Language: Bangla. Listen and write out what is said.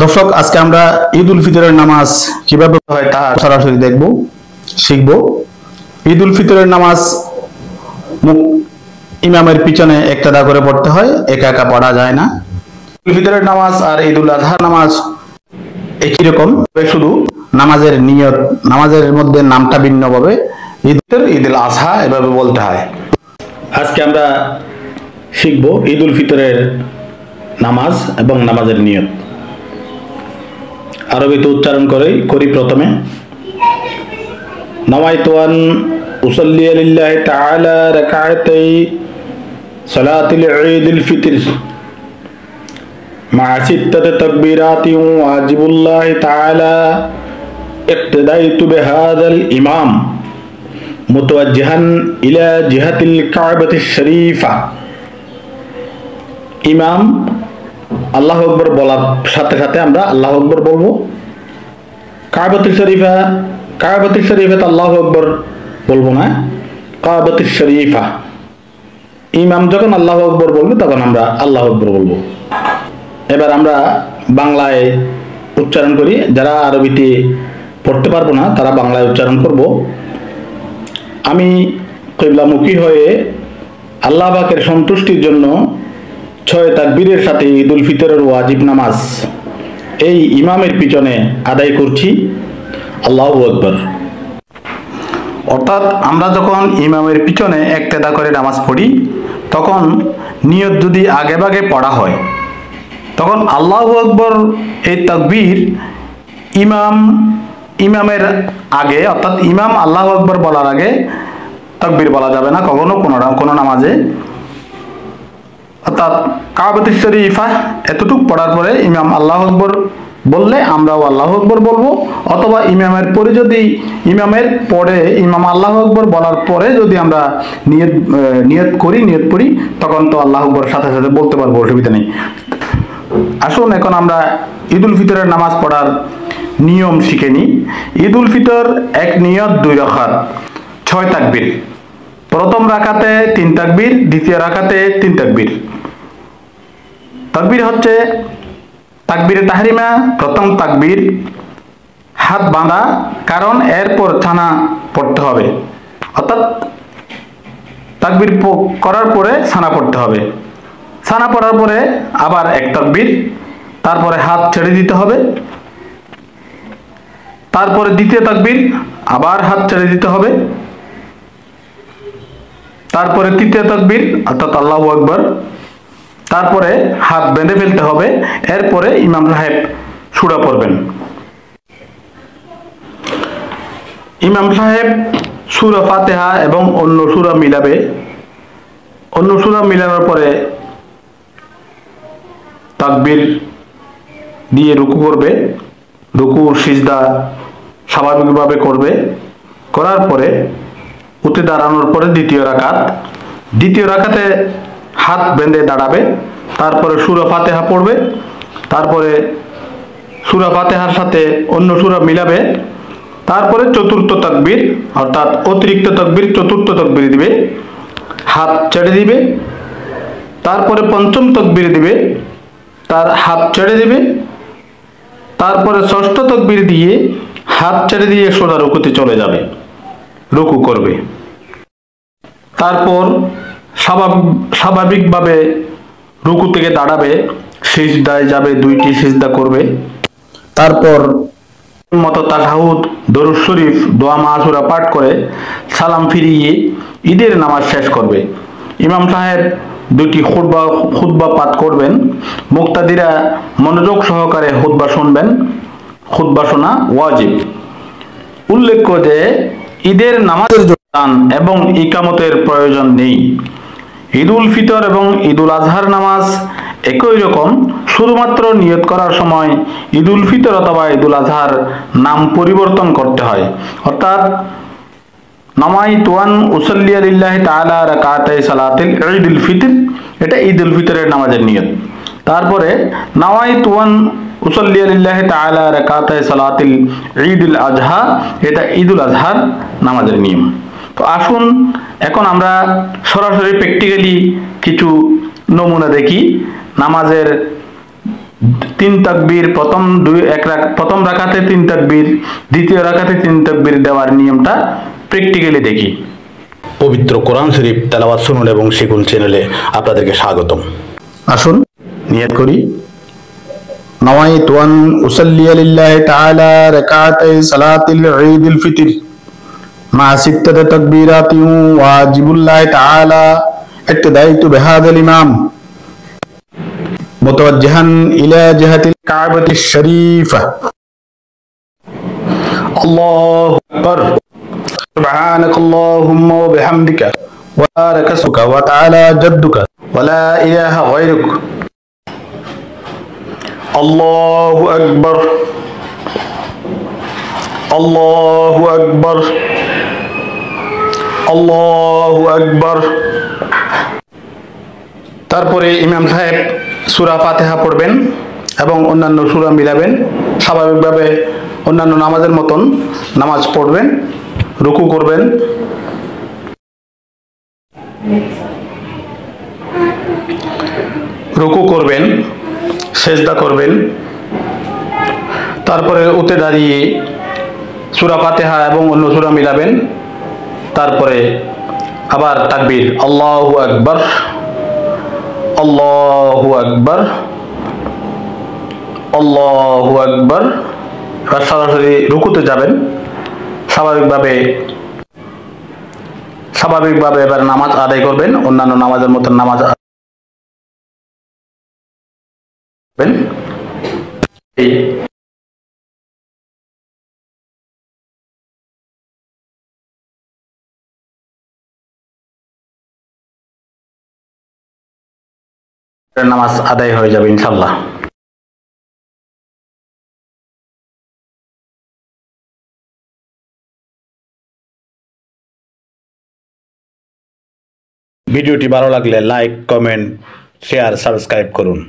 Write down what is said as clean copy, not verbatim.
দর্শক, আজকে আমরা ঈদ উল ফিতরের নামাজ কিভাবে হয় তা সরাসরি দেখব, শিখব। ঈদ উল ফিতরের নামাজ ইমামের পিছনে একটাদা করে পড়তে হয়, একা একা পড়া যায় না। ঈদ উল ফিতরের নামাজ আর ঈদ উল আজহার নামাজ একই রকম, শুধু নামাজের নিয়ত, নামাজের মধ্যে নামটা ভিন্নভাবে। ঈদ উল আজহা এভাবে বলতে হয়। আজকে আমরা শিখব ঈদ উল ফিতরের নামাজ এবং নামাজের নিয়ত। আরবিতে উচ্চারণ করি প্রথমে। নাওয়াইতু আন উসাল্লি লিল্লাহি তাআলা রাকাতাই সালাতুল ঈদুল ফিতর মা সিত্তাতি তাকবীরাতি ওয়াজিবুল্লাহি তাআলা ইক্তাদাইতু বিহাদাল ইমাম মুতাওয়াজ্জিহান ইলা জিহাতিল কাবাতিশ শরীফা। ইমাম আল্লাহু আকবার বলার সাথে সাথে আমরা আল্লাহু আকবার বলবো। কাবাতুশ শরীফা আল্লাহু আকবার বলবো না, কাবাতুশ শরীফা। ইমাম যখন আল্লাহু আকবার বলবে তখন আমরা আল্লাহু আকবার বলবো। এবার আমরা বাংলায় উচ্চারণ করি। যারা আরবিতে পড়তে পারবো না তারা বাংলায় উচ্চারণ করব। আমি কিবলামুখী হয়ে আল্লাহ পাকের সন্তুষ্টির জন্য 6 তাকবীরের সাথে ঈদ উল ফিতরের ওয়াজিব নামাজ এই ইমামের পিছনে আদায় করছি। আল্লাহু আকবার। অর্থাৎ আমরা যখন ইমামের পিছনে একতেদা করে নামাজ পড়ি, তখন নিয়ত যদি আগে ভাগে পড়া হয়, তখন আল্লাহু আকবার এই তাকবীর ইমামের আগে, অর্থাৎ ইমাম আল্লাহু আকবার বলার আগে তাকবীর বলা যাবে না কখনো কোনো নামাজে। অর্থাৎ কাবাতুশ শরীফা এতটুকু পড়ার পরে ইমাম আল্লাহু আকবার বললে আমরাও আল্লাহু আকবার বলবো, অথবা ইমামের পরে ইমাম আল্লাহু আকবার বলার পরে যদি আমরা নিয়ত পড়ি তখন তো আল্লাহু আকবার সাথে সাথে বলতে পারবো, অসুবিধা নেই। আসুন এখন আমরা ঈদ উল ফিতরের নামাজ পড়ার নিয়ম শিখে নিই। ঈদ উল ফিতর এক নিয়ত 2 রাকাত 6 তাকবীর। প্রথম রাকাতে 3 তাকবীর, দ্বিতীয় রাকাতে 3 তাকবীর। তাকবীর হচ্ছে তাকবীরে তাহরিমা, প্রথম তাকবীর হাত বাঁধা, কারণ এরপর ছানা পড়তে হবে। অর্থাৎ তাকবীর করার পরে ছানা পড়তে হবে। ছানা পড়ার পরে আবার এক তাকবীর, তারপরে হাত ছেড়ে দিতে হবে। তারপরে দ্বিতীয় তাকবীর, আবার হাত ছেড়ে দিতে হবে। তারপরে তৃতীয় তাকবীর অর্থাৎ আল্লাহু আকবার, তারপরে হাত বেঁধে ফেলতে হবে। এরপরে ইমাম সাহেব সূরা পড়বেন। ইমাম সাহেব সূরা ফাতিহা এবং অন্য সূরা মিলাবে। অন্য সূরা মিলানোর পরে তাকবীর দিয়ে রুকু করবে। রুকু সিজদা স্বাভাবিকভাবে করবে। করার পরে উঠে দাঁড়ানোর পরে দ্বিতীয় রাকাতে হাত বেঁধে দাঁড়াবে। তারপরে সূরা ফাতিহা পড়বে। তারপরে সূরা ফাতিহার সাথে অন্য সূরা মিলাবে। তারপরে চতুর্থ তাকবীর অর্থাৎ অতিরিক্ত তাকবীর, চতুর্থ তাকবীর দিবে, হাত ছেড়ে দিবে। তারপরে পঞ্চম তাকবীর দিবে, তার হাত ছেড়ে দিবে। তারপরে ষষ্ঠ তাকবীর দিয়ে হাত ছেড়ে দিয়ে সোজা রুকুতে চলে যাবে, রুকু করবে। তারপর স্বাভাবিকভাবে রুকু থেকে দাঁড়াবে, সিজদায় যাবে, 2টি সিজদা করবে। তারপর মতো তাশাহুদ, দরুদ শরীফ, দোয়া মাসুরা পাঠ করে সালাম ফিরিয়ে ঈদের নামাজ শেষ করবে। ইমাম সাহেব 2টি খুতবা পাঠ করবেন। মুক্তাদিরা মনোযোগ সহকারে খুতবা শুনবেন। খুতবা শোনা ওয়াজিব। উল্লেখ্য যে ঈদের নামাজের আযান এবং ইকামতের প্রয়োজন নেই। ঈদ উল ফিতর এবং ঈদ উল আজহার নামাজ একই রকম, শুধুমাত্র নিয়ত করার সময় ঈদ উল ফিতর অথবা ঈদ উল আজহার নাম পরিবর্তন করতে হয়। অর্থাৎ নাওয়াইতু আন উসাল্লি লিল্লাহি তাআলা রাকাতাই সালাতুল ঈদুল ফিতর, এটা ঈদ উল ফিতরের নামাজের নিয়ত। তারপরে নাওয়াইতু আন উসাল্লি লিল্লাহি তাআলা রাকাতাই সালাতুল ঈদুল আজহা, এটা ঈদ উল আজহার নামাজের নিয়ম। তো আসুন এখন আমরা সরাসরি প্র্যাকটিক্যালি কিছু নমুনা দেখি নামাজের তিন তাকবীর প্রথম রাকাতে তিন তাকবীর, দ্বিতীয় রাকাতে তিন তাকবীর দেওয়ার নিয়মটা প্র্যাকটিক্যালি দেখি। পবিত্র কোরআন শরীফ তেলাওয়াত শুনুন এবং শিখুন চ্যানেলে আপনাদেরকে স্বাগতম। আসুন নিয়ত করি। নাওয়াইতু আন উসাল্লিয়া লিল্লাহি তাআলা রাকাতাই সালাতিল ঈদুল ফিতর মা সিত্তাতি তাকবীরাতিন ওয়াজিবুল্লাহি তাআলা ইক্তাদাইতু বিহাদাল ইমাম মুতাওয়াজ্জিহান ইলা জিহাতিল কাবাতিশ শরীফা। আল্লাহু আকবার। সুবহানাকাল্লাহুম্মা ওয়া বিহামদিকা ওয়া বারাকা ইসমুকা ওয়া তাআলা জাদ্দুকা ওয়া লা ইলাহা গায়রুক। আল্লাহু আকবার। আল্লাহু আকবার। আল্লাহু আকবার। তারপরে ইমাম সাহেব সূরা ফাতিহা পড়বেন এবং অন্যান্য সূরা মিলাবেন। স্বাভাবিকভাবে অন্যান্য নামাজের মতন নামাজ পড়বেন, রুকু করবেন, সেজদা করবেন। তারপরে উঠে দাঁড়িয়ে সূরা ফাতিহা এবং অন্য সূরা মিলাবেন। তারপরে আবার তাকবীর, আল্লাহু আকবার, আল্লাহু আকবার, আল্লাহু আকবার। এবার সরাসরি রুকুতে যাবেন। স্বাভাবিকভাবে এবার নামাজ আদায় করবেন, অন্যান্য নামাজের মতো নামাজ আদায় নামাজ আদায় হয়ে যাবে ইনশাআল্লাহ। ভিডিওটি ভালো লাগলে লাইক, কমেন্ট, শেয়ার, সাবস্ক্রাইব করুন।